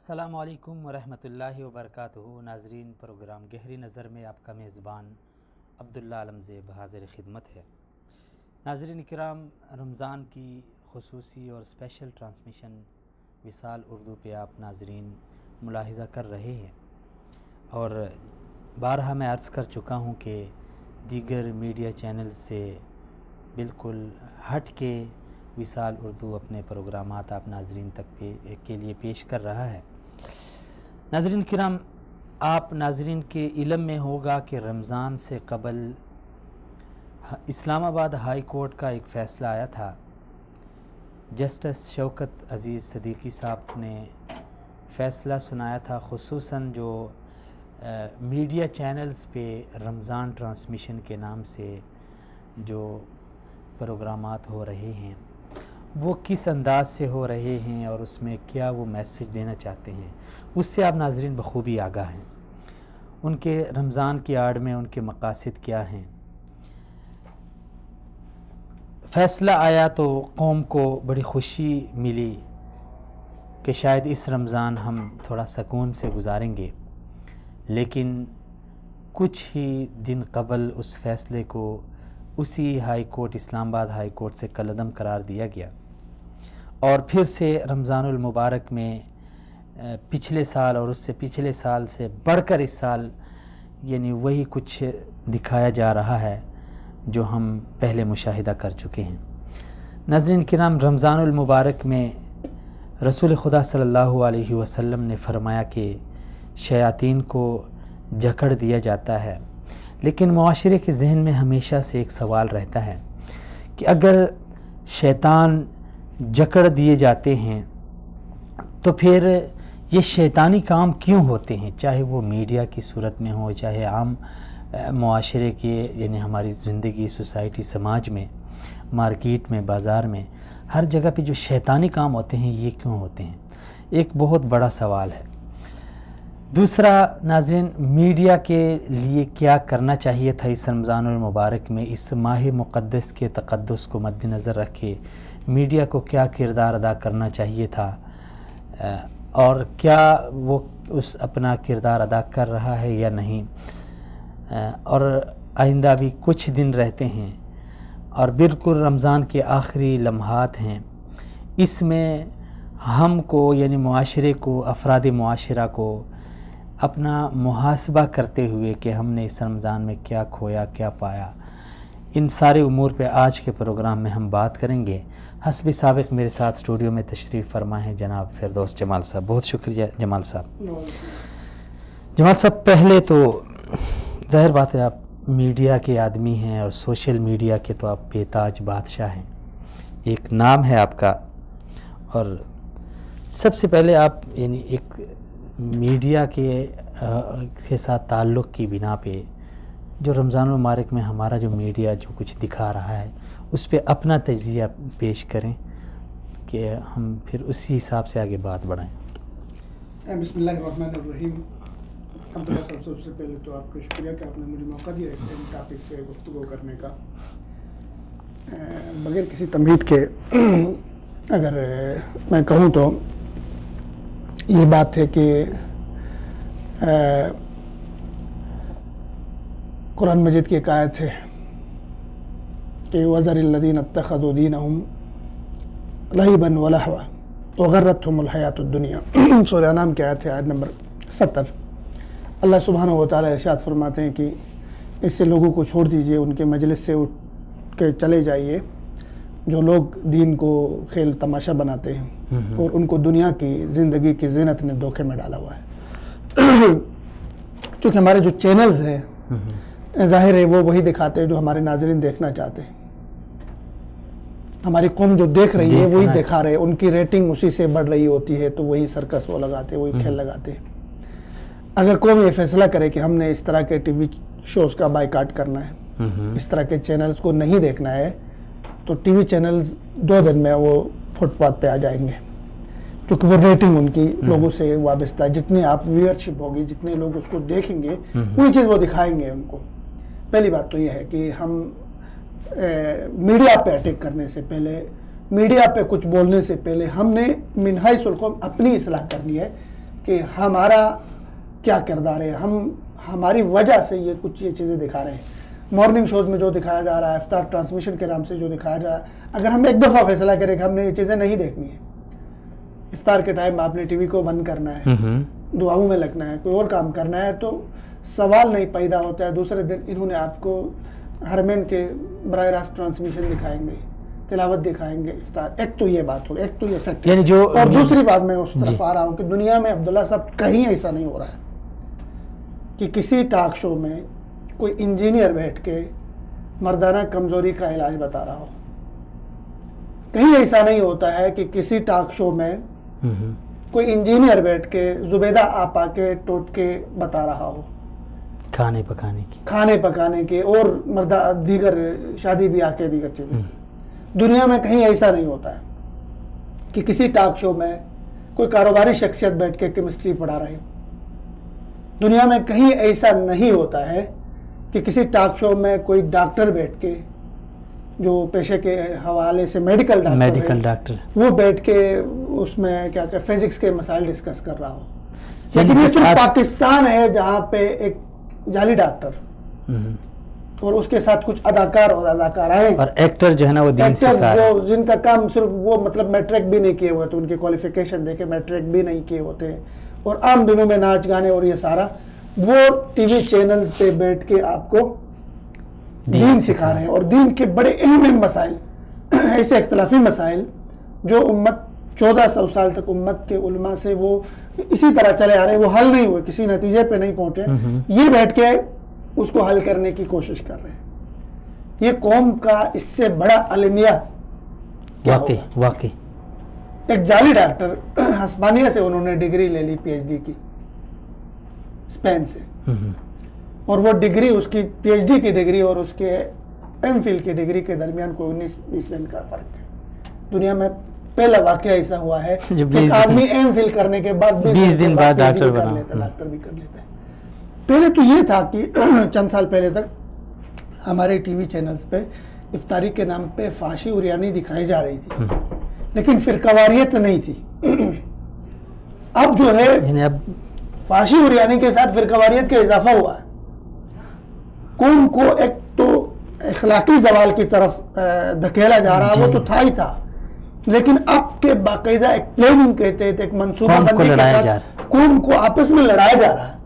السلام علیکم ورحمۃ اللہ وبرکاتہ۔ ناظرین، پروگرام گہری نظر میں آپ کا میزبان عبداللہ علمزیب حاضر خدمت ہے۔ ناظرین کرام، رمضان کی خصوصی اور اسپیشل ٹرانسمیشن وصال اردو پہ آپ ناظرین ملاحظہ کر رہے ہیں، اور بارہا میں عرض کر چکا ہوں کہ دیگر میڈیا چینل سے بالکل ہٹ کے وصال اردو اپنے پروگرامات آپ ناظرین تک کے لیے پیش کر رہا ہے۔ ناظرین کرام، آپ ناظرین کے علم میں ہوگا کہ رمضان سے قبل اسلام آباد ہائی کورٹ کا ایک فیصلہ آیا تھا۔ جسٹس شوکت عزیز صدیقی صاحب نے فیصلہ سنایا تھا، خصوصاً جو میڈیا چینلز پہ رمضان ٹرانسمیشن کے نام سے جو پروگرامات ہو رہے ہیں وہ کس انداز سے ہو رہے ہیں اور اس میں کیا وہ میسج دینا چاہتے ہیں، اس سے آپ ناظرین بخوبی آگاہ ہیں۔ ان کے رمضان کی آڑ میں ان کے مقاصد کیا ہیں۔ فیصلہ آیا تو قوم کو بڑی خوشی ملی کہ شاید اس رمضان ہم تھوڑا سکون سے گزاریں گے، لیکن کچھ ہی دن قبل اس فیصلے کو اسی ہائی کورٹ، اسلام آباد ہائی کورٹ سے کالعدم قرار دیا گیا، اور پھر سے رمضان المبارک میں پچھلے سال اور اس سے پچھلے سال سے بڑھ کر اس سال یعنی وہی کچھ دکھایا جا رہا ہے جو ہم پہلے مشاہدہ کر چکے ہیں۔ ناظرین کرام، رمضان المبارک میں رسول خدا صلی اللہ علیہ وسلم نے فرمایا کہ شیاطین کو جکڑ دیا جاتا ہے، لیکن معاشرے کے ذہن میں ہمیشہ سے ایک سوال رہتا ہے کہ اگر شیطان جکڑ دیے جاتے ہیں تو پھر یہ شیطانی کام کیوں ہوتے ہیں، چاہے وہ میڈیا کی صورت میں ہو، چاہے عام معاشرے کے یعنی ہماری زندگی، سوسائٹی، سماج میں، مارکیٹ میں، بازار میں، ہر جگہ پہ جو شیطانی کام ہوتے ہیں یہ کیوں ہوتے ہیں، ایک بہت بڑا سوال ہے۔ دوسرا، ناظرین، میڈیا کے لیے کیا کرنا چاہیے تھا اس رمضان المبارک میں، اس ماہ مقدس کے تقدس کو مد نظر رکھے میڈیا کو کیا کردار ادا کرنا چاہیے تھا، اور کیا وہ اس اپنا کردار ادا کر رہا ہے یا نہیں، اور آئندہ بھی کچھ دن رہتے ہیں اور بالکل رمضان کے آخری لمحات ہیں۔ اس میں ہم کو یعنی معاشرے کو، افراد معاشرہ کو اپنا محاسبہ کرتے ہوئے کہ ہم نے اس رمضان میں کیا کھویا، کیا پایا، ان سارے امور پہ آج کے پروگرام میں ہم بات کریں گے۔ حسب سابق میرے ساتھ اسٹوڈیو میں تشریف فرما ہیں جناب فردوس جمال صاحب۔ بہت شکریہ جمال صاحب۔ جمال صاحب، پہلے تو ظاہر بات ہے آپ میڈیا کے آدمی ہیں اور سوشل میڈیا کے تو آپ بے تاج بادشاہ ہیں، ایک نام ہے آپ کا، اور سب سے پہلے آپ یعنی ایک میڈیا کے ساتھ تعلق کی بنا پہ جو رمضان المبارک میں ہمارا جو میڈیا جو کچھ دکھا رہا ہے اس پہ اپنا تجزیہ پیش کریں کہ ہم پھر اسی حساب سے آگے بات بڑھائیں۔ بسم اللہ الرحمن الرحیم۔ عبداللہ صاحب، سب سے پہلے تو آپ کا شکریہ کہ آپ نے مجھے موقع دیا اس ٹاپک پہ گفتگو کرنے کا۔ بغیر کسی تمہید کے اگر میں کہوں تو یہ بات ہے کہ قرآن مجید کی ایک آیت ہے کہ وَذَرِ الَّذِينَ اتَّخَذُوا دِينَهُمْ لَعِبًا وَلَهْوًا وَغَرَّتْهُمُ الْحَيَاةُ الدُّنْيَا، سورہ انعام کی آیت ہے، آیت نمبر 70۔ اللہ سبحانہ وتعالی ارشاد فرماتے ہیں کہ اس سے لوگوں کو چھوڑ دیجئے، ان کے مجلس سے اٹھ کے چلے جائیے جو لوگ دین کو کھیل تماشا بناتے ہیں اور ان کو دنیا کی زندگی کی زینت نے دھوکے میں ڈالا ہوا ہے۔ چونکہ ہمارے جو چینلز ہیں ظاہر ہے وہ وہی دکھاتے ہیں جو ہمارے ناظرین دیکھنا چاہتے ہیں، ہماری قوم جو دیکھ رہی ہے وہی دکھا رہے ہیں، ان کی ریٹنگ اسی سے بڑھ رہی ہوتی ہے تو وہی سرکس وہ لگاتے ہیں، وہی کھیل لگاتے ہیں۔ اگر قوم یہ فیصلہ کرے کہ ہم نے اس طرح کے ٹی وی شوز کا بائیکاٹ کرنا ہے، اس طرح کے چینلز کو نہیں دیکھنا ہے، تو ٹی وی چینلز 2 دن میں وہ فٹ پاتھ پہ آ جائیں گے، کیونکہ وہ ریٹنگ ان کی لوگوں سے وابستہ ہے۔ جتنے آپ ویئرشپ ہوگی، جتنے لوگ اس کو دیکھیں گے وہی چیز وہ دکھائیں گے ان کو۔ پہلی بات تو یہ ہے کہ ہم میڈیا پہ اٹیک کرنے سے پہلے، میڈیا پہ کچھ بولنے سے پہلے ہم نے من حیث القوم اپنی اصلاح کرنی ہے کہ ہمارا کیا کردار ہے، ہماری وجہ سے یہ کچھ یہ چیزیں دکھا رہے ہیں۔ مارننگ شوز میں جو دکھایا جا رہا ہے، افطار ٹرانسمیشن کے نام سے جو دکھایا جا رہا ہے، اگر ہم ایک دفعہ فیصلہ کریں کہ ہم نے یہ چیزیں نہیں دیکھنی ہے، افطار کے ٹائم آپ نے ٹی وی کو بند کرنا ہے، دعاؤں میں لگنا ہے، کوئی اور کام کرنا ہے، تو سوال نہیں پیدا ہوتا ہے دوسرے دن انہوں نے آپ کو حرمین کے براہ راست ٹرانسمیشن دکھائیں گے، تلاوت دکھائیں گے افطار۔ ایک تو یہ بات ہوگی، ایک تو یہ فیکٹ، یعنی جو اور دوسری بات میں اس طرف آ رہا ہوں کہ دنیا میں عبداللہ صاحب کہیں ایسا نہیں ہو رہا ہے کہ کسی ٹاک شو میں کوئی انجینئر بیٹھ کے مردانہ کمزوری کا علاج بتا رہا ہو۔ کہیں ایسا نہیں ہوتا ہے کہ کسی ٹاک شو میں کوئی انجینئر بیٹھ کے زبیدہ آپا کے ٹوٹکے بتا رہا ہو، کھانے پکانے کے اور دیگر شادی بیاہ کے دیگر چیزیں۔ دنیا میں کہیں ایسا نہیں ہوتا ہے کہ کسی ٹاک شو میں کوئی کاروباری شخصیت بیٹھ کے کیمسٹری پڑھا رہی ہو۔ دنیا میں کہیں ایسا نہیں ہوتا ہے کہ کسی ٹاک شو میں کوئی ڈاکٹر بیٹھ کے جو پیشے کے حوالے سے میڈیکل ڈاکٹر وہ بیٹھ کے اس میں کیا کہ فزکس کے مسائل ڈسکس کر رہا ہو۔ لیکن یہ صرف پاکستان ہے جہاں پہ ایک جعلی ڈاکٹر اور اس کے ساتھ کچھ اداکار اور اداکارائیں اور ایکٹر جو ہے نا وہ دین سکھا رہے ہیں، جن کا کام صرف وہ مطلب میٹرک بھی نہیں کیے ہوئے تو ان کی کوالیفیکیشن دیکھے میٹرک بھی نہیں کیے ہوتے، اور عام دنوں میں ناچ گانے اور یہ سارا وہ ٹی وی چینلز پہ بیٹھ کے آپ کو دین سکھا رہے ہیں، اور دین کے بڑے اہم مسائل، ایسے اختلافی مسائل جو امت 1400 سال تک امت کے علماء سے وہ اسی طرح چلے آ رہے ہیں، وہ حل نہیں ہوئے، کسی نتیجے پہ نہیں پہنچے، یہ بیٹھ کے اس کو حل کرنے کی کوشش کر رہے ہیں۔ یہ قوم کا اس سے بڑا المیہ واقعی ایک جعلی ڈاکٹر ہسپانیہ سے انہوں نے ڈگری لے لی، پی ایچ ڈی کی، اسپین سے، اور وہ ڈگری اس کی پی ایچ ڈی کی ڈگری اور اس کے ایم فل کی ڈگری کے درمیان کوئی 19-20 دن کا فرق ہے۔ دنیا میں پہلا واقعہ ایسا ہوا ہے کہ آدمی ایم فل کرنے کے بعد 20 دن بعد ڈاکٹر بھی کر لیتا ہے۔ پہلے تو یہ تھا کہ چند سال پہلے تک ہمارے ٹی وی چینلز پہ افطاری کے نام پہ فحاشی عریانی دکھائی جا رہی تھی، لیکن فرقواریت نہیں تھی۔ اب جو ہے فحاشی عریانی کے ساتھ فرقواریت کا اضافہ ہوا ہے، قوم کو ایک تو اخلاقی زوال کی طرف دھکیلا جا رہا، وہ تو تھا ہی تھا، لیکن اب کے باقاعدہ ایک پلاننگ کے تحت ایک منصوبہ بندی کے ساتھ قوم کو آپس میں لڑایا جا رہا ہے۔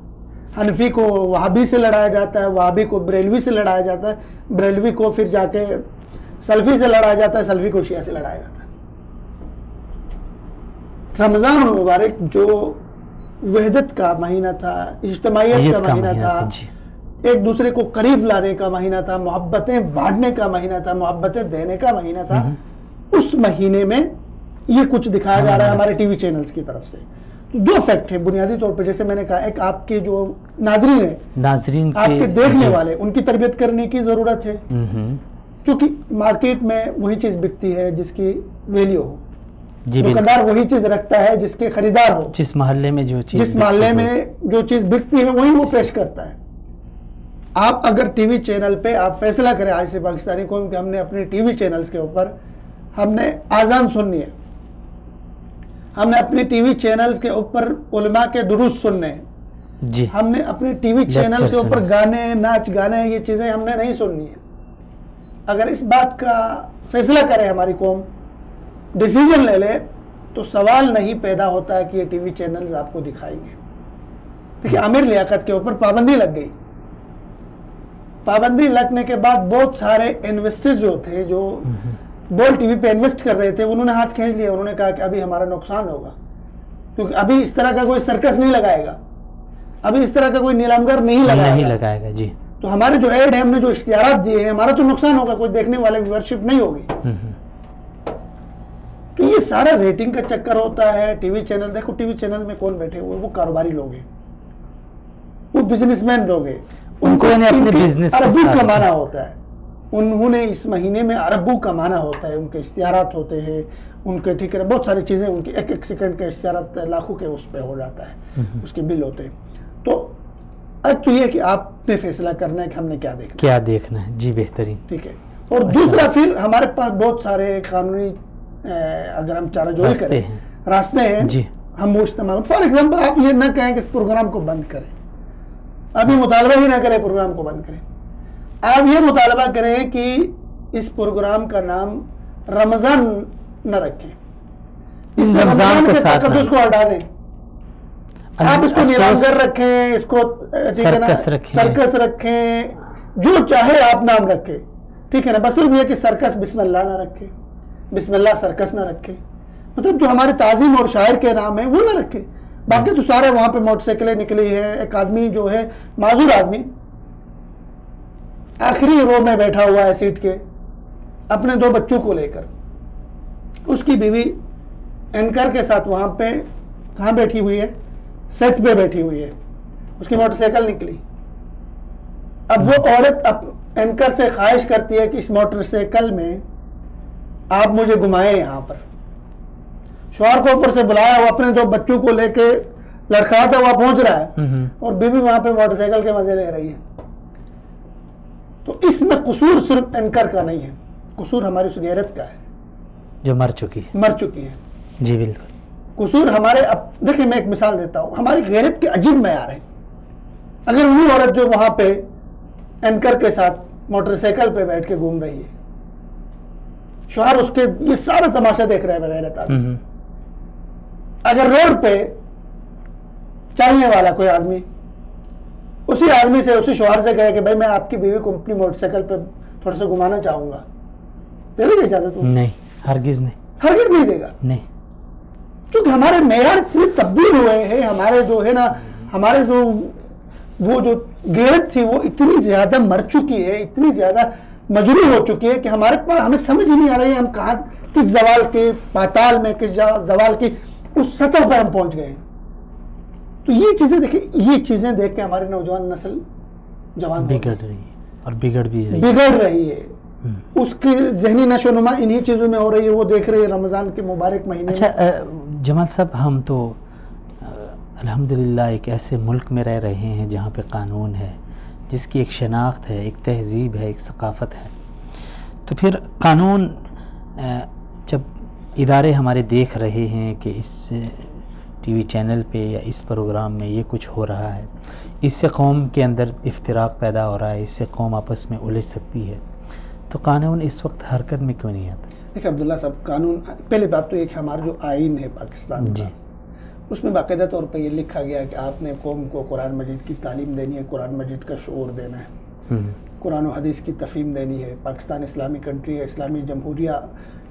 حنفی کو وہابی سے لڑایا جاتا ہے، وہابی کو بریلوی سے لڑایا جاتا ہے، بریلوی کو پھر جا کے سلفی سے لڑایا جاتا ہے، سلفی کو شیعہ سے لڑایا جاتا ہے۔ رمضان المبارک جو وحدت کا مہینہ تھا، اجتماعیت کا مہینہ تھا، ایک دوسرے کو قریب لانے کا مہینہ تھا، محبتیں بانٹنے کا مہینہ تھا، محبتیں دینے کا مہینہ تھا، اس مہینے میں یہ کچھ دکھایا جا رہا ہے ہمارے ٹی وی چینلز کی طرف سے۔ دو فیکٹ ہے بنیادی طور پہ، جیسے میں نے کہا، ایک آپ کے جو ناظرین آپ کے دیکھنے والے، ان کی تربیت کرنے کی ضرورت ہے، کیونکہ مارکیٹ میں وہی چیز بکتی ہے جس کی ویلیو ہو، دکاندار وہی چیز رکھتا ہے جس کے خریدار ہو، جس محلے میں جو چیز بکتی ہے وہی وہ پیش کرتا ہے۔ آپ اگر ٹی وی چینل پہ آپ فیصلہ کریں آج سے پاکستانی قوم کہ ہم نے اپنے ٹی وی چینلز کے اوپر ہم نے آذان سننی ہے، ہم نے اپنے ٹی وی چینلز کے اوپر علماء کے دروس سننے ہیں، ہم نے اپنے ٹی وی چینل کے اوپر گانے، ناچ گانے، یہ چیزیں ہم نے نہیں سننی ہیں۔ اگر اس بات کا فیصلہ کرے ہماری قوم، ڈیسیجن لے لے، تو سوال نہیں پیدا ہوتا ہے کہ یہ ٹی وی چینلز آپ کو دکھائیں گے۔ دیکھیں، عامر لیاقت کے اوپر پابندی لگ گئی، پابندی لگنے کے بعد بہت سارے انویسٹر جو تھے، جو بول ٹی وی پہ انویسٹ کر رہے تھے، انہوں نے ہاتھ کھینچ لیا، انہوں نے کہا کہ ابھی ہمارا نقصان ہوگا، کیونکہ ابھی اس طرح کا کوئی سرکس نہیں لگائے گا، ابھی اس طرح کا کوئی نیلامگر نہیں لگائے گا، جی، تو ہمارے جو ایڈ ہے، ہم نے جو اشتہارات دیے ہیں، ہمارا تو نقصان ہوگا، کوئی دیکھنے والے ویورشپ نہیں ہوگی۔ تو یہ سارا ریٹنگ کا چکر ہوتا ہے۔ ٹی وی چینل دیکھو، ٹی وی چینل میں کون بیٹھے ہوئے، وہ کاروباری لوگ ہیں، وہ بزنس مین لوگ ہیں، ان کو اربوں کمانا ہوتا ہے، انہوں نے اس مہینے میں اربوں کمانا ہوتا ہے، ان کے اشتہارات ہوتے ہیں، ان کے ٹھیک ہے بہت ساری چیزیں، ان کی ایک سیکنڈ کا اشتہارات لاکھوں کے اس پہ ہو جاتا ہے، اس کے بل ہوتے ہیں۔ تو اب تو یہ کہ آپ نے فیصلہ کرنا ہے کہ ہم نے کیا دیکھنا ہے، جی، بہترین، ٹھیک ہے۔ اور دوسرا پھر ہمارے پاس بہت سارے قانونی اگر ہم چارہ جوئی کریں راستے ہیں، ہم وہ استعمال. فار ایگزامپل آپ یہ نہ کہیں کہ اس پروگرام کو بند کریں, آپ یہ مطالبہ ہی نہ کریں پروگرام کو بند کریں, آپ یہ مطالبہ کریں کہ اس پروگرام کا نام رمضان نہ رکھیں, اس سے رمضان کے تقدس کو ہٹا دیں, آپ اس کو نیلامگر رکھیں, اس کو سرکس رکھیں, جو چاہے آپ نام رکھیں, ٹھیک ہے نا, بس صرف یہ کہ سرکس بسم اللہ نہ رکھیں, بسم اللہ سرکس نہ رکھیں, مطلب جو ہمارے تعظیم اور شاعر کے نام ہیں وہ نہ رکھیں. باقی تو سارے وہاں پہ موٹر سائیکلیں نکلی ہیں. ایک آدمی جو ہے معذور آدمی آخری رو میں بیٹھا ہوا ہے سیٹ کے, اپنے 2 بچوں کو لے کر, اس کی بیوی اینکر کے ساتھ وہاں پہ کہاں بیٹھی ہوئی ہے, سیٹ پہ بیٹھی ہوئی ہے, اس کی موٹر سائیکل نکلی. اب وہ عورت اینکر سے خواہش کرتی ہے کہ اس موٹر سائیکل میں آپ مجھے گھمائیں یہاں پر. شوہر کو اوپر سے بلایا, وہ اپنے 2 بچوں کو لے کے لڑکھڑاتا ہوا پہنچ رہا ہے, اور بیوی وہاں پہ موٹر سائیکل کے مزے لے رہی ہے. تو اس میں قصور صرف اینکر کا نہیں ہے, قصور ہماری اس غیرت کا ہے جو مر چکی ہے. جی بالکل. قصور ہمارے, اب دیکھیں میں ایک مثال دیتا ہوں, ہماری غیرت کے عجیب معیار ہیں. اگر وہی عورت جو وہاں پہ اینکر کے ساتھ موٹر سائیکل پہ بیٹھ کے گھوم رہی ہے, شوہر اس کے یہ سارا تماشا دیکھ رہا ہے بغیرت آدمی, اگر روڈ پہ چلنے والا کوئی آدمی اسی آدمی سے, اسی شوہر سے کہے کہ بھائی میں آپ کی بیوی کو اپنی موٹر سائیکل پہ تھوڑا سا گھمانا چاہوں گا, دے دے گا اجازت؟ نہیں, ہرگز نہیں دے گا. نہیں, چونکہ ہمارے معیار اتنے تبدیل ہوئے ہیں, ہمارے جو ہے نا, ہمارے جو وہ جو غیرت تھی وہ اتنی زیادہ مر چکی ہے, اتنی زیادہ مجروح ہو چکی ہے کہ ہمارے پاس ہمیں سمجھ ہی نہیں آ رہی ہے ہم کہاں, کس زوال کے پاتال میں, کس زوال کی اس سطح پر ہم پہنچ گئے ہیں. تو یہ چیزیں دیکھیں, یہ چیزیں دیکھ کے ہماری نوجوان نسل جوان بگڑ رہی ہے, اور بگڑ رہی ہے. اس کی ذہنی نشو و نما انہی چیزوں میں ہو رہی ہے, وہ دیکھ رہی ہے رمضان کے مبارک مہینے. اچھا جمال صاحب, ہم تو الحمدللہ ایک ایسے ملک میں رہ رہے ہیں جہاں پہ قانون ہے, جس کی ایک شناخت ہے, ایک تہذیب ہے, ایک ثقافت ہے. تو پھر قانون جب ادارے ہمارے دیکھ رہے ہیں کہ اس ٹی وی چینل پہ یا اس پروگرام میں یہ کچھ ہو رہا ہے, اس سے قوم کے اندر افتراق پیدا ہو رہا ہے, اس سے قوم آپس میں الجھ سکتی ہے, تو قانون اس وقت حرکت میں کیوں نہیں آتا؟ دیکھیں عبداللہ صاحب, قانون, پہلی بات تو یہ کہ ہمارا جو آئین ہے پاکستان کا, اس میں باقاعدہ طور پہ یہ لکھا گیا ہے کہ آپ نے قوم کو قرآن مجید کی تعلیم دینی ہے, قرآن مجید کا شعور دینا ہے, قرآن و حدیث کی تفہیم دینی ہے. پاکستان اسلامی کنٹری ہے, اسلامی جمہوریہ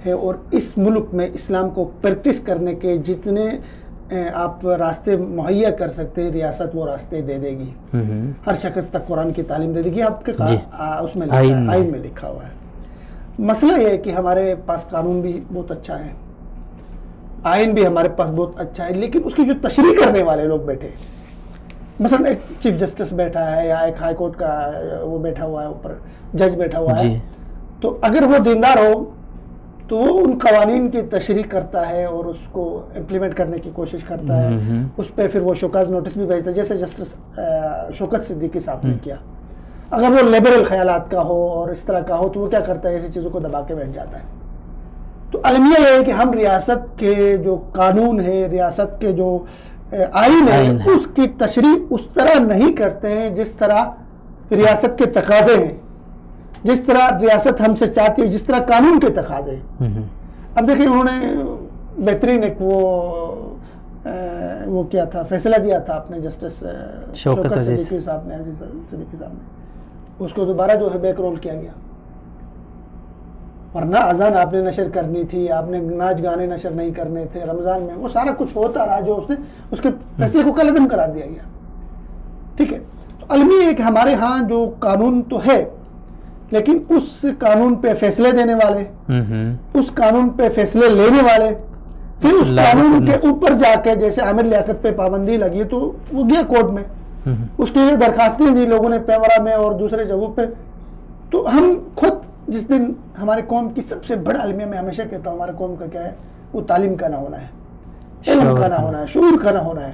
ہے, اور اس ملک میں اسلام کو پریکٹس کرنے کے جتنے آپ راستے مہیا کر سکتے ہیں, ریاست وہ راستے دے دے گی, ہر شخص تک قرآن کی تعلیم دے دے گی. آپ کے اس میں آئین میں لکھا ہوا ہے. مسئلہ یہ ہے کہ ہمارے پاس قانون بھی بہت اچھا ہے, آئین بھی ہمارے پاس بہت اچھا ہے, لیکن اس کی جو تشریح کرنے والے لوگ بیٹھے, مثلا ایک چیف جسٹس بیٹھا ہے, یا ایک ہائی کورٹ کا وہ بیٹھا ہوا ہے, اوپر جج بیٹھا ہوا ہے, تو اگر وہ دیندار ہو تو وہ ان قوانین کی تشریح کرتا ہے اور اس کو امپلیمنٹ کرنے کی کوشش کرتا ہے. اس پہ پھر وہ شوکاز نوٹس بھی بھیجتا ہے, جیسے جسٹس شوکت صدیقی صاحب نے کیا. اگر وہ لیبرل خیالات کا ہو اور اس طرح کا ہو تو وہ کیا کرتا ہے, ایسی چیزوں کو دبا کے بیٹھ جاتا ہے. تو المیہ یہ ہے کہ ہم ریاست کے جو قانون ہے, ریاست کے جو آئین ہے, اس کی تشریح اس طرح نہیں کرتے ہیں جس طرح ریاست کے تقاضے ہیں, جس طرح ریاست ہم سے چاہتی ہے, جس طرح قانون کے تقاضے. اب دیکھیں انہوں نے بہترین ایک وہ کیا تھا, فیصلہ دیا تھا اپنے جسٹس شوکت صدیقی صاحب نے, عزیز صدیقی صاحب نے, اس کو دوبارہ جو ہے بیک رول کیا گیا. ورنہ اذان آپ نے نشر کرنی تھی, آپ نے ناچ گانے نشر نہیں کرنے تھے رمضان میں, وہ سارا کچھ ہوتا رہا جو اس کے فیصلے کو کالعدم قرار دیا گیا. ٹھیک ہے, تو المیہ ہے کہ ہمارے ہاں جو قانون تو ہے, لیکن اس قانون پہ فیصلے دینے والے, اس قانون پہ فیصلے لینے والے, پھر اس قانون کے اوپر جا کے, جیسے عامر لیاقت پہ پابندی لگی تو وہ گیا کورٹ میں, اس کے لیے درخواستیں دی لوگوں نے پیمرا میں اور دوسرے جگہوں پہ. تو ہم خود جس دن ہمارے قوم کی سب سے بڑا المیہ میں ہمیشہ کہتا ہوں, ہمارے قوم کا کیا ہے, وہ تعلیم کا نہ ہونا ہے, علم کا نہ ہونا ہے, شعور کا نہ ہونا ہے.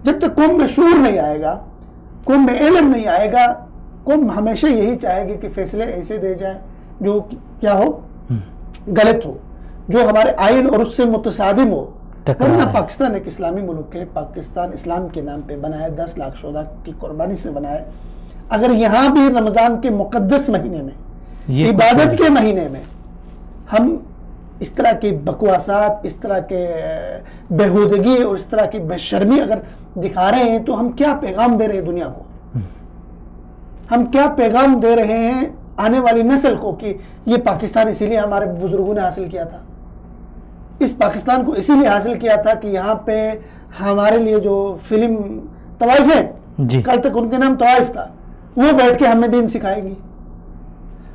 جب تک قوم میں شعور نہیں آئے گا, قوم میں علم نہیں آئے گا, قوم ہمیشہ یہی چاہے گی کہ فیصلے ایسے دے جائیں جو کیا ہو, غلط ہو, جو ہمارے آئین اور اس سے متصادم ہو, ورنہ پاکستان ایک اسلامی ملک ہے، پاکستان اسلام کے نام پہ بنا ہے، 10 لاکھ شہداء کی قربانی سے بنا ہے. اگر یہاں بھی رمضان کے مقدس مہینے میں، عبادت کے مہینے میں ہم اس طرح کی بکواسات، اس طرح کے بےہودگی اور اس طرح کی بے شرمی اگر دکھا رہے ہیں تو ہم کیا پیغام دے رہے ہیں دنیا کو؟ ہم کیا پیغام دے رہے ہیں آنے والی نسل کو کہ یہ پاکستان اسی لیے ہمارے بزرگوں نے حاصل کیا تھا، اس پاکستان کو اسی لیے حاصل کیا تھا کہ یہاں پہ ہمارے لیے جو فلم طوائف ہے، کل تک ان کے نام طوائف تھا، وہ بیٹھ کے ہمیں دین سکھائیں گی.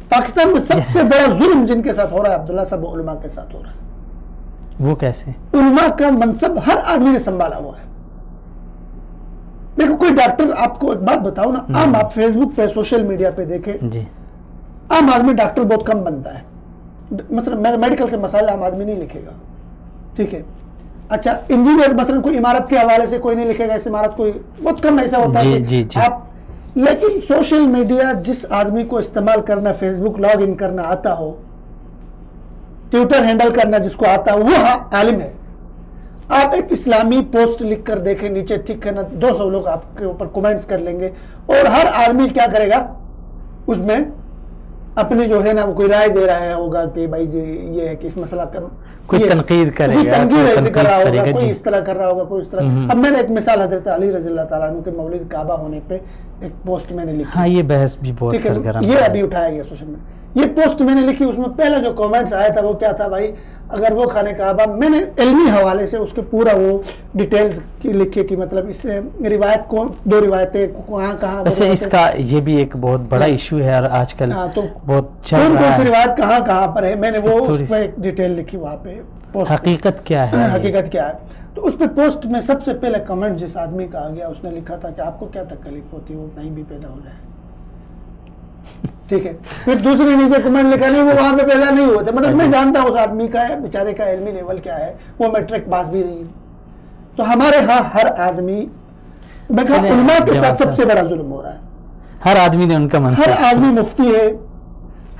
پاکستان میں سب سے بڑا ظلم جن کے ساتھ ہو رہا ہے عبداللہ صاحب، وہ علماء کے ساتھ ہو رہا ہے. وہ کیسے؟ علماء کا منصب ہر آدمی نے سنبھالا ہوا ہے. دیکھو کوئی ڈاکٹر، آپ کو ایک بات بتاؤ نا، عام آپ فیس بک پہ، سوشل میڈیا پہ دیکھیں، عام آدمی ڈاکٹر بہت کم بنتا ہے. مثلا میڈیکل کے مسائل عام آدمی نہیں لکھے گا، ٹھیک ہے. اچھا انجینئر مثلا کوئی عمارت کے حوالے سے کوئی نہیں لکھے گا، اس عمارت کوئی بہت کم ایسا ہوتا ہے کہ آپ. لیکن سوشل میڈیا جس آدمی کو استعمال کرنا، فیس بک لاگ ان کرنا آتا ہو، ٹویٹر ہینڈل کرنا جس کو آتا ہو، وہ عالم ہے. آپ ایک اسلامی پوسٹ لکھ کر دیکھیں، نیچے ٹھیک کرنا 200 لوگ آپ کے اوپر کومنٹس کر لیں گے، اور ہر آدمی کیا کرے گا اس میں اپنی جو ہے نا وہ کوئی رائے دے رہا ہوگا کہ بھائی جی یہ ہے کہ اس مسئلہ کا کوئی تنقید کرے گا، تنقید ایسے کر رہا ہوگا، کوئی اس طرح کر رہا ہوگا، کوئی اس طرح. اب میں نے ایک مثال حضرت علی رضی اللہ تعالیٰ عنہ کے مولد کعبہ ہونے پہ ایک پوسٹ میں نے لکھی. ہاں یہ بحث بھی بہت سرگرم، یہ ابھی اٹھایا گیا سوشل میڈیا. یہ پوسٹ میں نے لکھی، اس میں پہلا جو کومنٹس آیا تھا وہ کیا تھا، بھائی اگر وہ خانہ کعبہ، میں نے علمی حوالے سے اس کے پورا وہ ڈیٹیلز لکھے کہ مطلب اس سے روایت کون، 2 روایتیں کہاں. ویسے اس کا یہ بھی ایک بہت بڑا ایشو ہے اور آج کل بہت چل رہا ہے، کون سی روایت کہاں پر ہے. میں نے وہ اس پہ ایک ڈیٹیل لکھی وہاں پہ، حقیقت کیا ہے، حقیقت کیا ہے. تو اس پہ پوسٹ میں سب سے پہلے کمنٹ جس آدمی کا آ گیا، اس نے لکھا تھا کہ آپ کو کیا تکلیف ہوتی ہے وہ کہیں بھی پیدا ہو جائے، ٹھیک ہے. پھر دوسرے نیچے کمنٹ لکھا نہیں وہ وہاں پہ پیدا نہیں ہوتے. مطلب میں جانتا ہوں اس آدمی کا ہے بیچارے کا علمی لیول کیا ہے، وہ میٹرک پاس بھی نہیں ہے. تو ہمارے ہاں ہر آدمی، میں کہا علماء کے ساتھ سب سے بڑا ظلم ہو رہا ہے. ہر آدمی نے ان کا منصب، ہر آدمی مفتی ہے،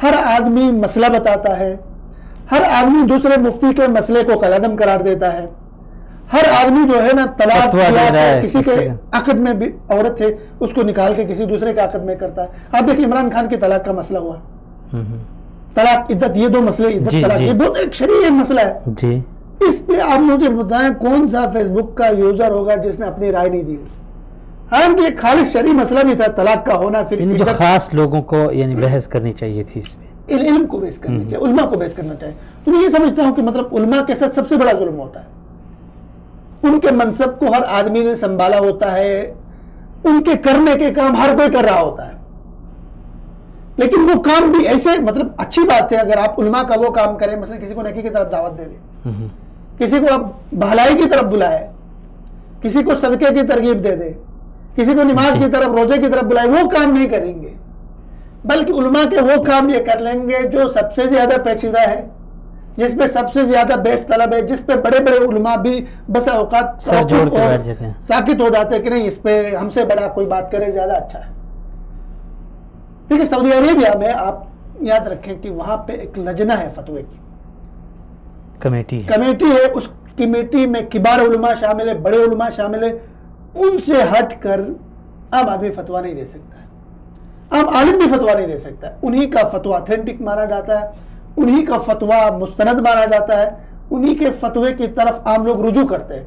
ہر آدمی مسئلہ بتاتا ہے، ہر آدمی دوسرے مفتی کے مسئلے کو کالعدم قرار دیتا ہے. ہر آدمی جو ہے نا طلاق کسی کے عقد میں بھی عورت ہے اس کو نکال کے کسی دوسرے کے عقد میں کرتا ہے. آپ دیکھیں عمران خان کی طلاق کا مسئلہ ہوا، طلاق عدت، یہ 2 مسئلے، عدت طلاق، یہ بہت ایک شرعی مسئلہ ہے. اس پہ آپ مجھے بتائیں کون سا فیس بک کا یوزر ہوگا جس نے اپنی رائے نہیں دی؟ حالانکہ ایک خالص شرعی مسئلہ بھی تھا طلاق کا ہونا. پھر جو خاص لوگوں کو یعنی بحث کرنی چاہیے تھی، اس پہ علم کو بیس کرنا چاہیے، علماء کو بیس کرنا چاہیے. تو میں یہ سمجھتا ہوں کہ مطلب علماء کے ساتھ سب سے بڑا ظلم ہوتا ہے. ان کے منصب کو ہر آدمی نے سنبھالا ہوتا ہے، ان کے کرنے کے کام ہر کوئی کر رہا ہوتا ہے، لیکن وہ کام بھی ایسے، مطلب اچھی بات ہے اگر آپ علماء کا وہ کام کریں، مثلا کسی کو نیکی کی طرف دعوت دے دیں، کسی کو آپ بھلائی کی طرف بلائے، کسی کو صدقے کی ترغیب دے دے، کسی کو نماز کی طرف، روزے کی طرف بلائے، وہ کام نہیں کریں گے. بلکہ علماء کے وہ کام یہ کر لیں گے جو سب سے زیادہ پیچیدہ ہے، جس پہ سب سے زیادہ بیس طلب ہے، جس پہ بڑے بڑے علماء بھی بس اوقات سر جوڑ کے بیٹھ جاتے ہیں، ساکت ہو جاتے ہیں کہ نہیں اس پہ ہم سے بڑا کوئی بات کرے زیادہ اچھا ہے. دیکھیں سعودی عربیہ میں آپ یاد رکھیں کہ وہاں پہ ایک لجنہ ہے، فتوے کی کمیٹی ہے. اس کمیٹی میں کبار علماء شامل ہے، بڑے علماء شامل ہے. ان سے ہٹ کر عام آدمی فتویٰ نہیں دے سکتا ہے، عام عالم بھی فتویٰ نہیں دے سکتا ہے. انہی کا فتویٰ اتھینٹک مانا جاتا ہے، انہی کا فتویٰ مستند مانا جاتا ہے، انہی کے فتوے کی طرف عام لوگ رجوع کرتے ہیں.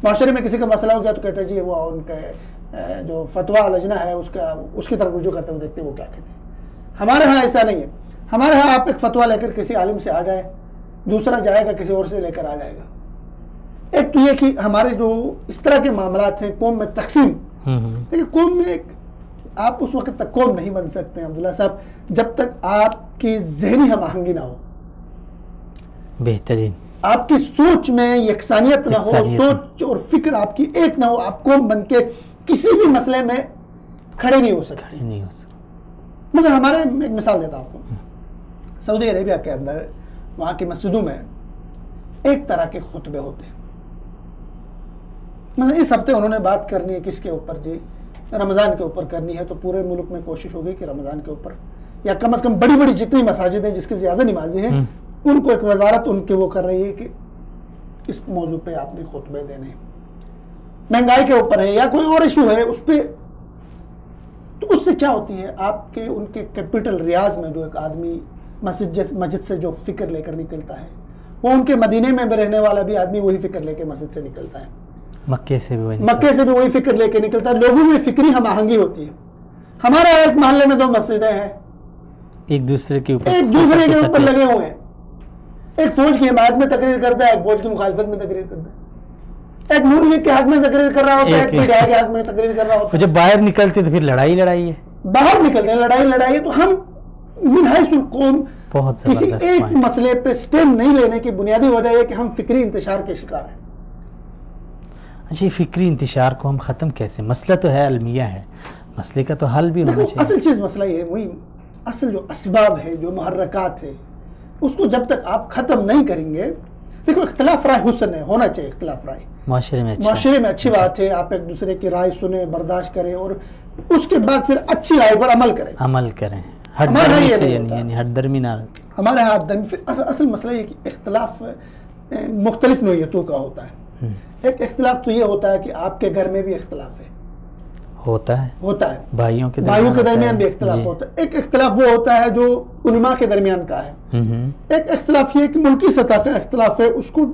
معاشرے میں کسی کا مسئلہ ہو گیا تو کہتے ہیں جی وہ ان کے جو فتویٰ لجنہ ہے اس کی طرف رجوع کرتے ہوئے دیکھتے ہیں وہ کیا کہتے ہیں. ہمارے ہاں ایسا نہیں ہے. ہمارے ہاں آپ ایک فتویٰ لے کر کسی عالم سے آ جائے، دوسرا جائے گا کسی اور سے لے کر آ جائے گا. ایک تو یہ کہ ہمارے جو اس طرح کے معاملات ہیں قوم میں تقسیم، لیکن قوم میں آپ اس وقت تک قوم نہیں بن سکتے ہیں عبداللہ صاحب جب تک آپ کی ذہنی ہم آہنگی نہ ہو، بہترین آپ کی سوچ میں یکسانیت نہ ہو، سوچ اور فکر آپ کی ایک نہ ہو، آپ قوم بن کے کسی بھی مسئلے میں کھڑے نہیں ہو سکتے. مثلا ہمارے ایک مثال دیتا ہوں آپ کو، سعودی عربیہ کے اندر وہاں کی مسجدوں میں ایک طرح کے خطبے ہوتے ہیں. مثلا اس ہفتے انہوں نے بات کرنی ہے کس کے اوپر، جی رمضان کے اوپر کرنی ہے، تو پورے ملک میں کوشش ہوگی کہ رمضان کے اوپر یا کم از کم بڑی بڑی جتنی مساجد ہیں جس کے زیادہ نمازی ہیں ان کو ایک وزارت ان کے وہ کر رہی ہے کہ اس موضوع پہ آپ نے خطبے دینے، مہنگائی کے اوپر ہے یا کوئی اور ایشو ہے اس پہ، تو اس سے کیا ہوتی ہے آپ کے ان کے کیپٹل ریاض میں جو ایک آدمی مسجد سے جو فکر لے کر نکلتا ہے، وہ ان کے مدینے میں رہنے والا بھی آدمی وہی فکر لے کے مسجد سے نکلتا ہے، مکے سے بھی وہی فکر لے کے نکلتا ہے. لوگوں میں فکری ہم آہنگی ہوتی ہے. ہمارا ایک محلے میں 2 مسجدیں ہیں، ایک دوسرے کے اوپر لگے ہوئے ہیں. ایک فوج کی حمایت میں تقریر کرتا ہے، ایک فوج کی مخالفت میں تقریر کرتا ہے، ایک نور لیگ کے حق میں تقریر کر رہا ہوتا ہے، ایک پی ٹی آئی کے حق میں تقریر کر رہا ہوتا ہے. جب باہر نکلتے تو پھر لڑائی ہے، باہر نکلتے ہیں لڑائی ہے. تو ہم من حیث القوم کسی ایک مسئلے پہ سٹینڈ نہیں لینے کی بنیادی وجہ یہ کہ ہم فکری انتشار کے شکار ہیں. اچھا، یہ فکری انتشار کو ہم ختم کیسے؟ مسئلہ تو ہے، المیہ ہے، مسئلے کا تو حل بھی ہونا چاہیے. اصل چیز مسئلہ یہ ہے، وہی اصل جو اسباب ہے، جو محرکات ہے، اس کو جب تک آپ ختم نہیں کریں گے. دیکھو، اختلاف رائے حسن ہے، ہونا چاہیے اختلاف رائے، معاشرے میں اچھی بات ہے. آپ ایک دوسرے کی رائے سنیں، برداشت کریں، اور اس کے بعد پھر اچھی رائے پر عمل کریں. ہٹ درمی نہ ہمارے ہاں اصل مسئلہ یہ کہ اختلاف مختلف نوعیتوں کا ہوتا ہے. ایک اختلاف تو یہ ہوتا ہے کہ آپ کے گھر میں بھی اختلاف ہوتا ہے، بھائیوں کے درمیان بھی اختلاف ہوتا ہے. ایک اختلاف وہ ہوتا ہے جو علماء کے درمیان کا ہے. ایک اختلاف یہ کہ ملکی سطح کا اختلاف ہے، اس کو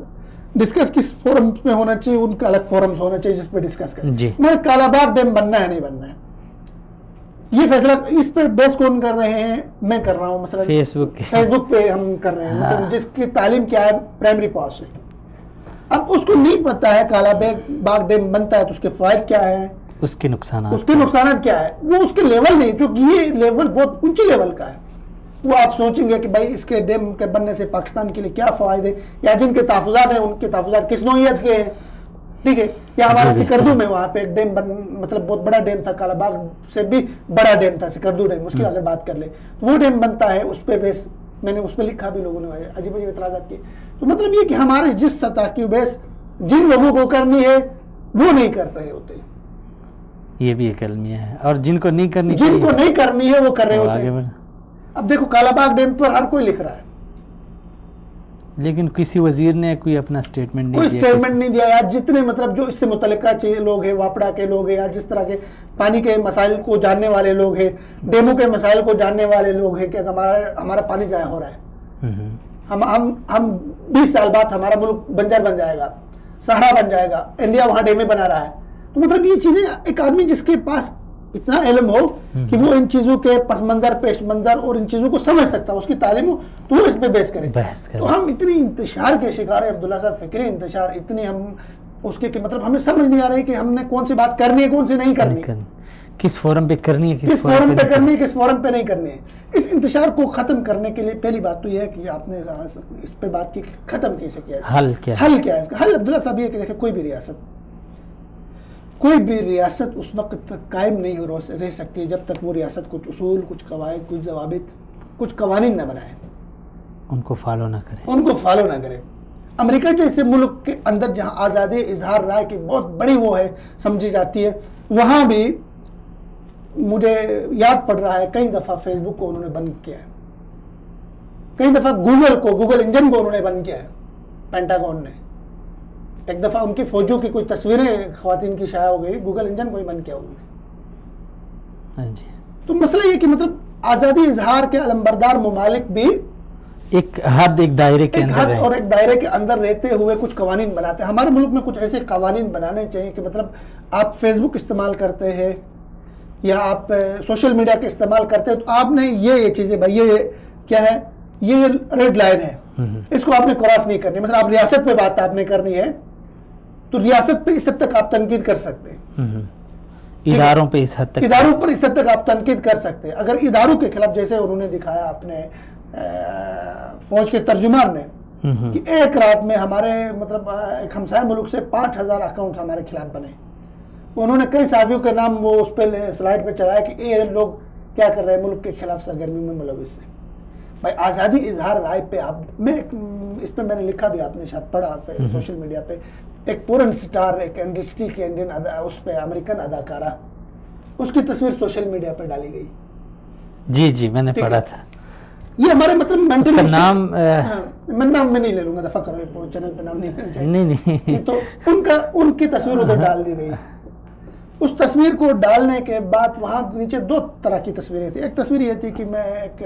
ڈسکس کس فورمز میں ہونا چاہیے، ان کا الگ فورمز ہونا چاہیے جس پہ ڈسکس کریں. میں کالا باغ ڈیم بننا ہے نہیں بننا ہے، یہ فیصلہ اس پہ بیس کون کر رہے ہیں؟ میں کر رہا ہوں. مثلا فیس بک پہ ہم کر رہے ہیں، مثلا جس کی تعلیم کیا ہے، پرائمری پاس ہے. اب اس کو نہیں پتا ہے کالا باغ ڈیم بنتا ہے تو اس کے فوائد کیا ہے، اس کے نقصانات کیا ہے. وہ اس کے لیول نہیں، جو یہ لیول بہت اونچی لیول کا ہے. وہ آپ سوچیں گے کہ بھائی اس کے ڈیم کے بننے سے پاکستان کے لیے کیا فوائد ہے، یا جن کے تحفظات ہیں ان کے تحفظات کس نوعیت کے ہیں. ٹھیک ہے، یا ہمارے سکردو میں وہاں پہ ایک ڈیم مطلب بہت بڑا ڈیم تھا، کالا باغ سے بھی بڑا ڈیم تھا سکردو ڈیم، اس کی اگر بات کر لیں تو وہ ڈیم بنتا ہے. اس پہ بیس میں نے اس پہ لکھا بھی، لوگوں نے عجیب اعتراضات کیے. تو مطلب یہ کہ ہمارے جس سطح کی بیس جن لوگوں کو کرنی ہے وہ نہیں کر رہے ہوتے. یہ بھی ایک المیہ ہے. اور جن کو نہیں کرنی ہے وہ کر رہے ہوتے ہیں. اب دیکھو، کالا باغ ڈیم پر ہر کوئی لکھ رہا ہے، لیکن کسی وزیر نے کوئی اپنا سٹیٹمنٹ نہیں دیا. یا جتنے مطلب جو اس سے متعلقہ لوگ ہیں، واپڑا کے لوگ ہیں، یا جس طرح کے پانی کے مسائل کو جاننے والے لوگ ہیں، ڈیموں کے مسائل کو جاننے والے لوگ ہیں کہ ہمارا پانی ضائع ہو رہا ہے، ہم 20 سال بعد ہمارا ملک بنجر بن جائے گا، صحرا بن جائے گا، انڈیا وہاں ڈیمیں بنا رہا ہے. تو مطلب یہ چیزیں ایک آدمی جس کے پاس اتنا علم ہو کہ وہ ان چیزوں کے پس منظر، پیش منظر اور ان چیزوں کو سمجھ سکتا ہے، اس کی تعلیم ہو تو وہ اس پہ بحث کرے. تو ہم اتنی انتشار کے شکار ہیں عبداللہ صاحب، فکری انتشار اتنی، ہم اس کے مطلب ہمیں سمجھ نہیں آ رہی کہ ہم نے کون سی بات کرنی ہے، کون سی نہیں کرنی، کس فورم پہ کرنی ہے، کس فورم پہ کرنی ہے، کس فورم پہ نہیں کرنی ہے. اس انتشار کو ختم کرنے کے لیے پہلی بات تو یہ ہے کہ آپ نے اس پہ بات کی، ختم کیسے کیا، حل کیا ہے اس کا. حل عبداللہ صاحب یہ کہ دیکھیں، کوئی بھی ریاست اس وقت تک قائم نہیں رہ سکتی جب تک وہ ریاست کچھ اصول، کچھ قواعد، کچھ ضوابط، کچھ قوانین نہ بنائے، ان کو فالو نہ کرے. امریکہ جیسے ملک کے اندر جہاں آزادی اظہار رائے کی بہت بڑی وہ ہے سمجھی جاتی ہے، وہاں بھی مجھے یاد پڑ رہا ہے کئی دفعہ فیس بک کو انہوں نے بند کیا ہے، کئی دفعہ گوگل انجن کو انہوں نے بند کیا ہے، پینٹاگون نے. ایک دفعہ ان کی فوجوں کی کوئی تصویریں خواتین کی شائع ہو گئی، گوگل انجن کو ہی بند کیا انہوں نے. تو مسئلہ یہ کہ مطلب آزادی اظہار کے علمبردار ممالک بھی ایک دائرے کے اندر رہتے ہوئے کچھ قوانین بناتے ہیں. ہمارے ملک میں کچھ ایسے قوانین بنانے چاہیے کہ مطلب آپ فیس بک استعمال کرتے ہیں یا آپ سوشل میڈیا کے استعمال کرتے ہیں تو آپ نے یہ چیزیں، بھائی یہ کیا ہے، یہ ریڈ لائن ہے، اس کو آپ نے کراس نہیں کرنی. مثلا آپ ریاست پہ بات آپ نے کرنی ہے تو ریاست پہ اس حد تک آپ تنقید کر سکتے ہیں، اداروں پر اس حد تک آپ تنقید کر سکتے ہیں. اگر اداروں کے خلاف، جیسے انہوں نے دکھایا اپنے فوج کے ترجمان نے کہ ایک رات میں ہمارے مطلب ایک ہمسائے ملک سے 5000 اکاؤنٹس ہمارے خلاف بنے. انہوں نے کئی صحافیوں کے نام وہ اس پہ سلائڈ پہ چڑھایا کہ یہ لوگ کیا کر رہے ہیں، ملک کے خلاف سرگرمیوں میں ملوث ہیں. بھائی آزادی اظہار رائے پہ اس پہ میں نے لکھا بھی، آپ نے شاید پڑھا سوشل میڈیا پہ، ایک پورن سٹار، ایک انڈسٹری کی انڈین اس پہ امریکن اداکارہ، اس کی تصویر سوشل میڈیا پہ ڈالی گئی. جی میں نے پڑھا تھا. یہ ہمارے مطلب اس کا مینٹلی نام میں نام میں نہیں لے لوں گا، دفعہ کرو چینل پہ نام نہیں لینا چاہیے. نہیں تو ان کی تصویر ادھر ڈال دی گئی. اس تصویر کو ڈالنے کے بعد وہاں نیچے دو طرح کی تصویریں تھیں. ایک تصویر یہ تھی کہ میں ایک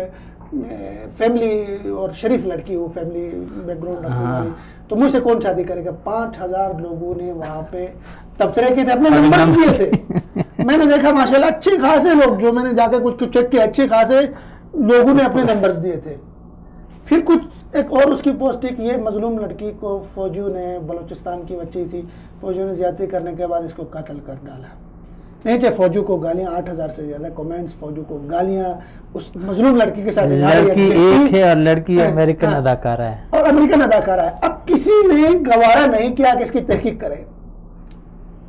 فیملی اور شریف لڑکی ہوں، فیملی بیک گراؤنڈ رکھنے والی، تو مجھ سے کون شادی کرے گا. 5000 لوگوں نے وہاں پہ تبصرے کیے تھے، اپنے نمبر دیے تھے. میں نے دیکھا ماشاءاللہ اچھے خاصے لوگ، جو میں نے جا کے کچھ چیک کیا، اچھے خاصے لوگوں نے اپنے نمبرز دیے تھے. پھر کچھ ایک اور اس کی پوسٹ تھی کہ یہ مظلوم لڑکی کو فوجیوں نے، بلوچستان کی بچی تھی، فوجیوں نے زیادتی کرنے کے بعد اس کو قتل کر ڈالا. نیچے فوجیوں کو گالیاں، 8000 سے زیادہ کمنٹس، فوجیوں کو گالیاں اس مظلوم لڑکی کے ساتھ. لڑکی ایک ہے اور لڑکی امریکن اداکارہ ہے، اور امریکن اداکارہ ہے. اب کسی نے گوارا نہیں کیا کہ اس کی تحقیق کرے،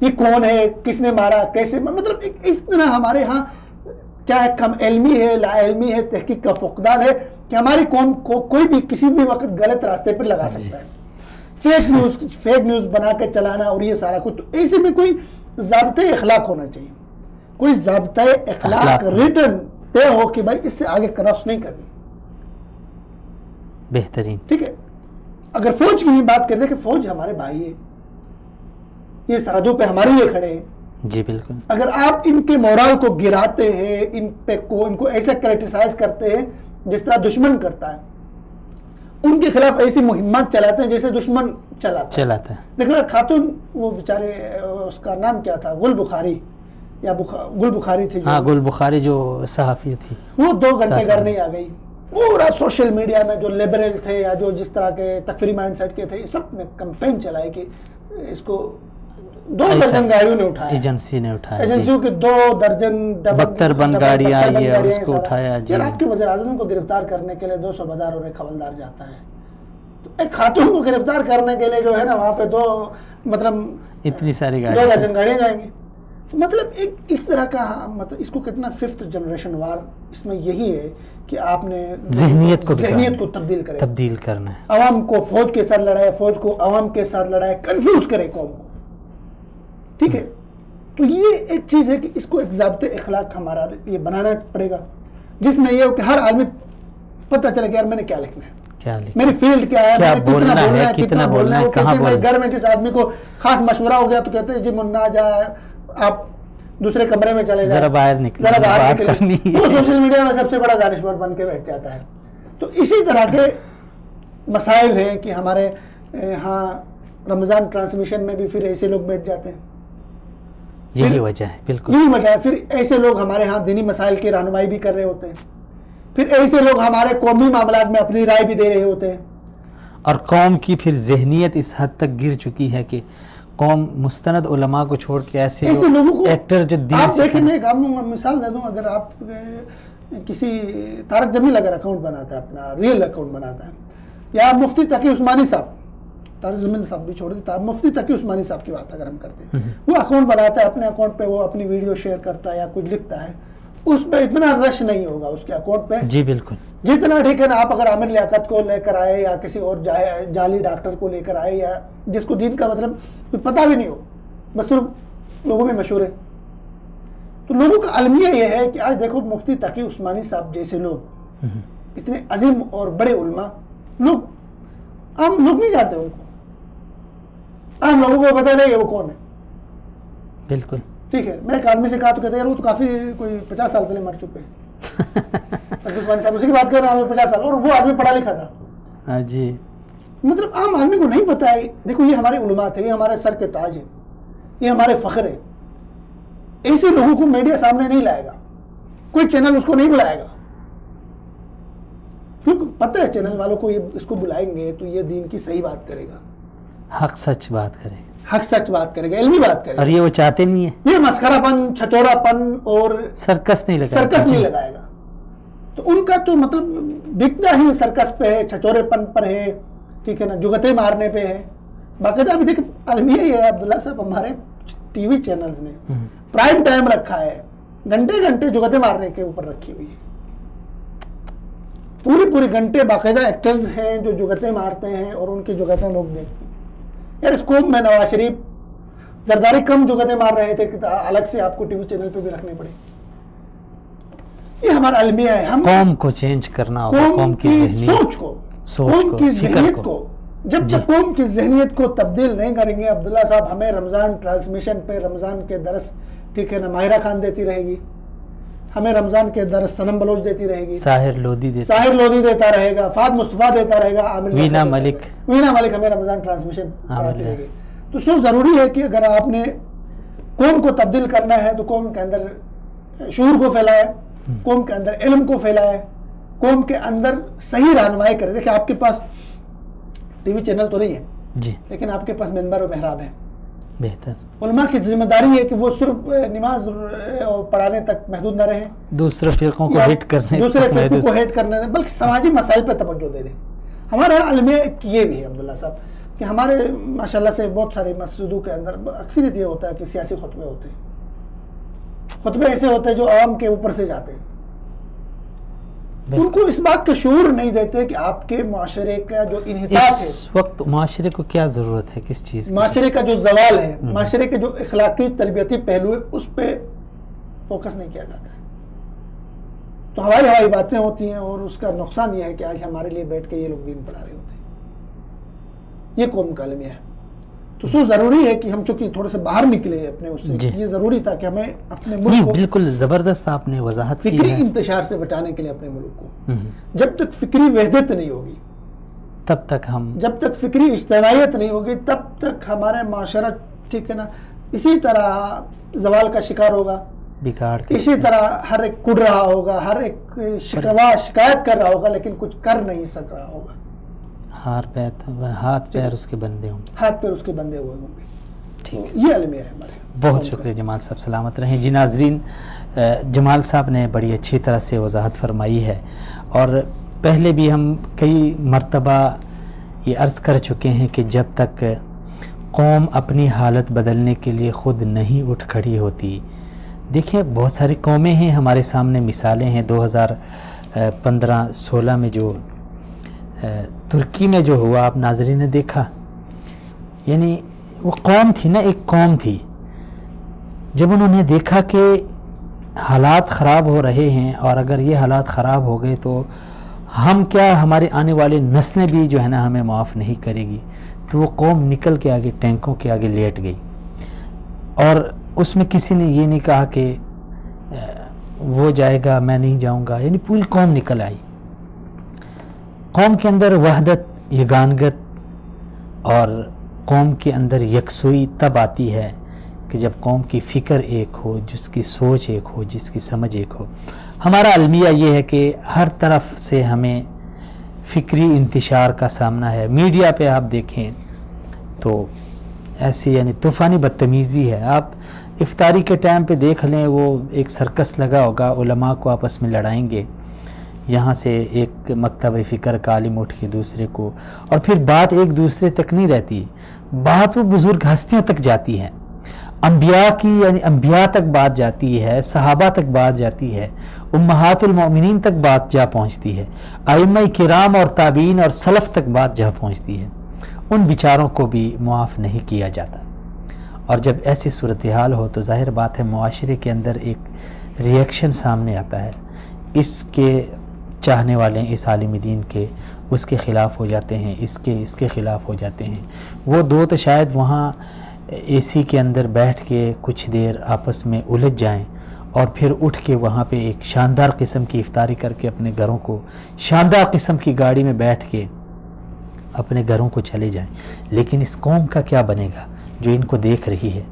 یہ کون ہے، کس نے مارا، کیسے، مطلب اس طرح ہمارے ہاں کیا ہے، کم علمی ہے، لا علمی ہے، تحقیق کا فقدان ہے کہ ہماری قوم کو کوئی بھی کسی بھی وقت غلط راستے پر لگا سکتا ہے. فیک نیوز بنا کے چلانا اور یہ سارا کچھ. تو ایسے میں کوئی ضابطۂ اخلاق ہونا چاہیے، کوئی ضابطۂ اخلاق ریٹن طے ہو کہ بھائی اس سے آگے کراس نہیں کرنی. بہترین. ٹھیک ہے. اگر فوج کی ہی بات کرتے کہ فوج ہمارے بھائی ہے، یہ سرحدوں پہ ہمارے لیے کھڑے ہیں. جی بالکل. اگر آپ ان کے مورال کو گراتے ہیں، ان کو ایسا کریٹیسائز کرتے ہیں جس طرح دشمن کرتا ہے، ان کے خلاف ایسی مہمات چلاتے ہیں جیسے دشمن چلاتا ہے. دیکھو خاتون، وہ بیچارے، اس کا نام کیا تھا، گل بخاری یا گل بخاری تھی، ہاں گل بخاری جو صحافی تھی، وہ 2 گھنٹے گھر نہیں آ گئی. پورا سوشل میڈیا میں جو لبرل تھے یا جو جس طرح کے تکفیری مائنڈ سیٹ کے تھے، سب نے کمپین چلائی کہ اس کو 2 درجن گاڑیوں نے اٹھایا، ایجنسی نے اٹھایا، ایجنسیوں کی 2 درجن بختر بند گاڑیاں یہ اور اس کو اٹھایا. یار آپ کے وزیر اعظم کو گرفتار کرنے کے لیے 2 صوبیدار اور ایک حوالدار جاتا ہے، تو ایک خاتون کو گرفتار کرنے کے لیے جو ہے نا وہاں پہ 2 مطلب اتنی ساری 2 درجن گاڑیاں جائیں گی. مطلب ایک اس طرح کا، مطلب اس کو کتنا 5th جنریشن وار، اس میں یہی ہے کہ آپ نے ذہنیت کو تبدیل کرنا ہے. عوام کو فوج کے ساتھ لڑائے، فوج کو عوام کے ساتھ لڑائے، کنفیوز کرے قوم کو. ٹھیک ہے. تو یہ ایک چیز ہے کہ اس کو ایک ضابطۂ اخلاق ہمارا یہ بنانا پڑے گا، جس میں یہ ہو کہ ہر آدمی پتہ چلے کہ یار میں نے کیا لکھنا ہے، میری فیلڈ کیا ہے، کتنا بولنا ہے، کہاں بولنا ہے. گھر میں جس آدمی کو خاص مشورہ ہو گیا تو کہتے ہیں جی منا جا، آپ دوسرے کمرے میں چلے جائیں، ذرا باہر نکلیں. وہ سوشل میڈیا میں سب سے بڑا دانشور بن کے بیٹھ جاتا ہے. تو اسی طرح کے مسائل ہیں کہ ہمارے ہاں رمضان ٹرانسمیشن میں بھی پھر ایسے لوگ بیٹھ جاتے ہیں. یہی وجہ ہے، بالکل یہی وجہ ہے. پھر ایسے لوگ ہمارے ہاں دینی مسائل کی رہنمائی بھی کر رہے ہوتے ہیں. پھر ایسے لوگ ہمارے قومی معاملات میں اپنی رائے بھی دے رہے ہوتے ہیں. اور قوم کی پھر ذہنیت اس حد تک گر چکی ہے کہ قوم مستند علماء کو چھوڑ کے ایسے لوگوں کو ایکٹر جو دین آپ دیکھیں. میں ایک مثال دے دوں، اگر آپ کسی طارق جمیل اگر اکاؤنٹ بناتا ہے، اپنا ریئل اکاؤنٹ بناتا ہے، یا مفتی تقی عثمانی صاحب، طارق جمیل صاحب بھی چھوڑ دیتا، مفتی تقی عثمانی صاحب کی بات اگر ہم کرتے ہیں، وہ اکاؤنٹ بناتا ہے، اپنے اکاؤنٹ پہ وہ اپنی ویڈیو شیئر کرتا ہے یا کچھ لکھتا ہے، اس پہ اتنا رش نہیں ہوگا اس کے اکاؤنٹ پہ. جی بالکل. جتنا ٹھیک ہے نا آپ اگر عامر لیاقت کو لے کر آئے یا کسی اور جعلی ڈاکٹر کو لے کر آئے یا جس کو دین کا مطلب کچھ پتہ بھی نہیں ہو، بس صرف لوگوں میں مشہور ہے. تو لوگوں کا المیہ یہ ہے کہ آج دیکھو مفتی تقی عثمانی صاحب جیسے لوگ، اتنے عظیم اور بڑے علماء، لوگ عام لوگ نہیں جانتے ان کو، عام لوگوں کو پتہ نہیں ہے وہ کون ہے. بالکل ٹھیک ہے. میں ایک آدمی سے کہا تو کہتے ہیں یار وہ تو کافی کوئی 50 سال پہلے مر چکے ہیں. عثمانی صاحب اسی کی بات کر رہا ہوں 50 سال، اور وہ آدمی پڑھا لکھا تھا. جی مطلب عام آدمی کو نہیں پتہ ہے. دیکھو یہ ہمارے علماء تھے، یہ ہمارے سر کے تاج ہیں، یہ ہمارے فخر ہے. ایسے لوگوں کو میڈیا سامنے نہیں لائے گا، کوئی چینل اس کو نہیں بلائے گا، کیونکہ پتہ ہے چینل والوں کو اس کو بلائیں گے تو یہ دین کی صحیح بات کرے گا، حق سچ بات کرے گا، حق سچ بات کرے گا، علمی بات کرے گا. اور یہ وہ چاہتے نہیں ہیں، یہ مسخرہ پن، چھچوڑا پن اور سرکس نہیں لگائے گا. تو ان کا تو مطلب بکتا ہی سرکس پہ ہے، چھچورے پن پر ہے، ٹھیک ہے نا، جگتے مارنے پہ ہے. باقاعدہ ابھی دیکھ المیہ یہ ہے عبداللہ صاحب، ہمارے ٹی وی چینلز نے پرائم ٹائم رکھا ہے، گھنٹے گھنٹے جگتے مارنے کے اوپر رکھی ہوئی ہے. پوری گھنٹے باقاعدہ ایکٹرز ہیں جو جگتے مارتے ہیں اور ان کی جگتیں لوگ دیکھتے ہیں. یار اس کوپ میں نواز شریف زرداری کم جگتے مار رہے تھے کہ الگ سے آپ کو ٹی وی چینل پہ بھی رکھنے پڑے. یہ ہمارا المیہ ہے. ہم قوم کو چینج کرنا ہوگا, قوم کی سوچ کو, قوم کی ذہنیت کو, جب تک قوم کی ذہنیت کو تبدیل نہیں کریں گے. عبداللہ صاحب ہمیں رمضان ٹرانسمیشن پہ رمضان کے درس, ٹھیک ہے نا, ماہرہ خان دیتی رہے گی, ہمیں رمضان کے درس صنم بلوچ دیتی رہے گی, ساحر لودھی دیتا رہے گا, فہد مصطفیٰ دیتا رہے گا, وینا ملک ہمیں رمضان ٹرانسمیشن پڑھاتی رہے گی. تو سو ضروری ہے کہ اگر آپ نے قوم کو تبدیل کرنا ہے تو قوم کے اندر شعور کو پھیلائے, قوم کے اندر علم کو پھیلائے, قوم کے اندر صحیح رہنمائی کرے. دیکھیں آپ کے پاس ٹی وی چینل تو نہیں ہے جی, لیکن آپ کے پاس منبر و محراب ہے. بہتر. علماء کی ذمہ داری ہے کہ وہ صرف نماز پڑھانے تک محدود نہ رہیں, دوسرے فرقوں کو ہیٹ کرنے دیں, بلکہ سماجی مسائل پہ توجہ دے دیں. ہمارے یہاں علمیہ یہ بھی ہے عبداللہ صاحب کہ ہمارے ماشاءاللہ سے بہت ساری مسجدوں کے اندر اکثریت یہ ہوتا ہے کہ سیاسی خطبے ہوتے ہیں, خطبے ایسے ہوتے ہیں جو عوام کے اوپر سے جاتے ہیں. ان کو اس بات کا شعور نہیں دیتے کہ آپ کے معاشرے کا جو انحطاط ہے, اس وقت معاشرے کو کیا ضرورت ہے, کس چیز کی, معاشرے کا جو زوال ہے, معاشرے کے جو اخلاقی تربیتی پہلو ہے, اس پہ فوکس نہیں کیا جاتا ہے. تو ہوائی باتیں ہوتی ہیں, اور اس کا نقصان یہ ہے کہ آج ہمارے لیے بیٹھ کے یہ لوگ دین پڑھا رہے ہوتے ہیں. یہ قوم کا المیہ ہے. تو سو ضروری ہے کہ ہم چونکہ تھوڑے سے باہر نکلے اپنے اس سے, یہ ضروری تھا کہ ہمیں اپنے ملک کو بالکل زبردست آپ نے وضاحت کی فکری انتشار سے بچانے کے لیے اپنے ملک کو, جب تک فکری وحدت نہیں ہوگی, جب تک فکری اجتماعیت نہیں ہوگی, تب تک ہمارے معاشرہ, ٹھیک ہے نا, اسی طرح زوال کا شکار ہوگا, بگاڑ, اسی طرح ہر ایک کڑ رہا ہوگا, ہر ایک شکایت کر رہا ہوگا, لیکن کچھ کر نہیں سک رہا ہوگا. ہاتھ پیر اس کے بندے ہوں گے. یہ المیہ ہے ہمارے. بہت شکریہ جمال صاحب, سلامت رہیں. جی ناظرین, جمال صاحب نے بڑی اچھی طرح سے وضاحت فرمائی ہے, اور پہلے بھی ہم کئی مرتبہ یہ عرض کر چکے ہیں کہ جب تک قوم اپنی حالت بدلنے کے لیے خود نہیں اٹھ کھڑی ہوتی. دیکھیں بہت ساری قومیں ہیں ہمارے سامنے, مثالیں ہیں. 2015-16 میں جو ترکی میں جو ہوا, آپ ناظرین نے دیکھا, یعنی وہ قوم تھی نا, ایک قوم تھی. جب انہوں نے دیکھا کہ حالات خراب ہو رہے ہیں, اور اگر یہ حالات خراب ہو گئے تو ہم کیا, ہماری آنے والی نسلیں بھی جو ہے نا ہمیں معاف نہیں کرے گی, تو وہ قوم نکل کے آگے ٹینکوں کے آگے لیٹ گئی. اور اس میں کسی نے یہ نہیں کہا کہ وہ جائے گا میں نہیں جاؤں گا, یعنی پوری قوم نکل آئی. قوم کے اندر وحدت, یگانگت اور قوم کے اندر یکسوئی تب آتی ہے کہ جب قوم کی فکر ایک ہو, جس کی سوچ ایک ہو, جس کی سمجھ ایک ہو. ہمارا المیہ یہ ہے کہ ہر طرف سے ہمیں فکری انتشار کا سامنا ہے. میڈیا پہ آپ دیکھیں تو ایسی یعنی طوفانی بدتمیزی ہے. آپ افطاری کے ٹائم پہ دیکھ لیں, وہ ایک سرکس لگا ہوگا, علماء کو آپس میں لڑائیں گے, یہاں سے ایک مکتب فکر کا عالم اٹھ کے دوسرے کو, اور پھر بات ایک دوسرے تک نہیں رہتی, بات وہ بزرگ ہستیوں تک جاتی ہے, انبیاء کی یعنی انبیاء تک بات جاتی ہے, صحابہ تک بات جاتی ہے, امہات المؤمنین تک بات جا پہنچتی ہے, ائمہ کرام اور تابعین اور سلف تک بات جا پہنچتی ہے. ان بیچاروں کو بھی معاف نہیں کیا جاتا. اور جب ایسی صورتحال ہو تو ظاہر بات ہے معاشرے کے اندر ایک ریئیکشن سامنے آتا ہے. اس کے چاہنے والے اس عالم دین کے اس کے خلاف ہو جاتے ہیں, اس کے خلاف ہو جاتے ہیں. وہ دو تو شاید وہاں اے سی کے اندر بیٹھ کے کچھ دیر آپس میں الجھ جائیں, اور پھر اٹھ کے وہاں پہ ایک شاندار قسم کی افطاری کر کے اپنے گھروں کو, شاندار قسم کی گاڑی میں بیٹھ کے اپنے گھروں کو چلے جائیں. لیکن اس قوم کا کیا بنے گا جو ان کو دیکھ رہی ہے,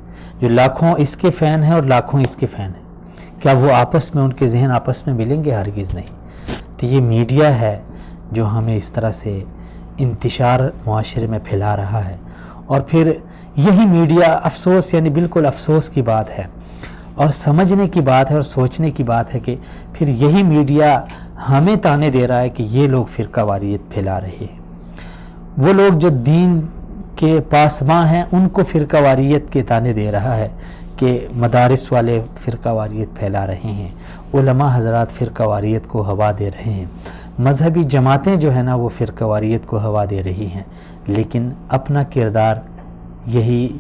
جو لاکھوں اس کے فین ہیں اور لاکھوں اس کے فین ہیں؟ کیا وہ آپس میں, ان کے ذہن آپس میں ملیں گے؟ ہرگز نہیں. تو یہ میڈیا ہے جو ہمیں اس طرح سے انتشار معاشرے میں پھیلا رہا ہے. اور پھر یہی میڈیا, افسوس یعنی بالکل افسوس کی بات ہے اور سمجھنے کی بات ہے اور سوچنے کی بات ہے کہ پھر یہی میڈیا ہمیں تانے دے رہا ہے کہ یہ لوگ فرقہ واریت پھیلا رہے ہیں. وہ لوگ جو دین کے پاسباں ہیں ان کو فرقہ واریت کے تانے دے رہا ہے کہ مدارس والے فرقہ واریت پھیلا رہے ہیں, علماء حضرات فرقہ واریت کو ہوا دے رہے ہیں, مذہبی جماعتیں جو ہیں نا وہ فرقہ واریت کو ہوا دے رہی ہیں. لیکن اپنا کردار یہی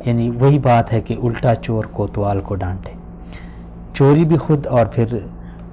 یعنی وہی بات ہے کہ الٹا چور کوتوال کو ڈانٹے. چوری بھی خود اور پھر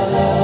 la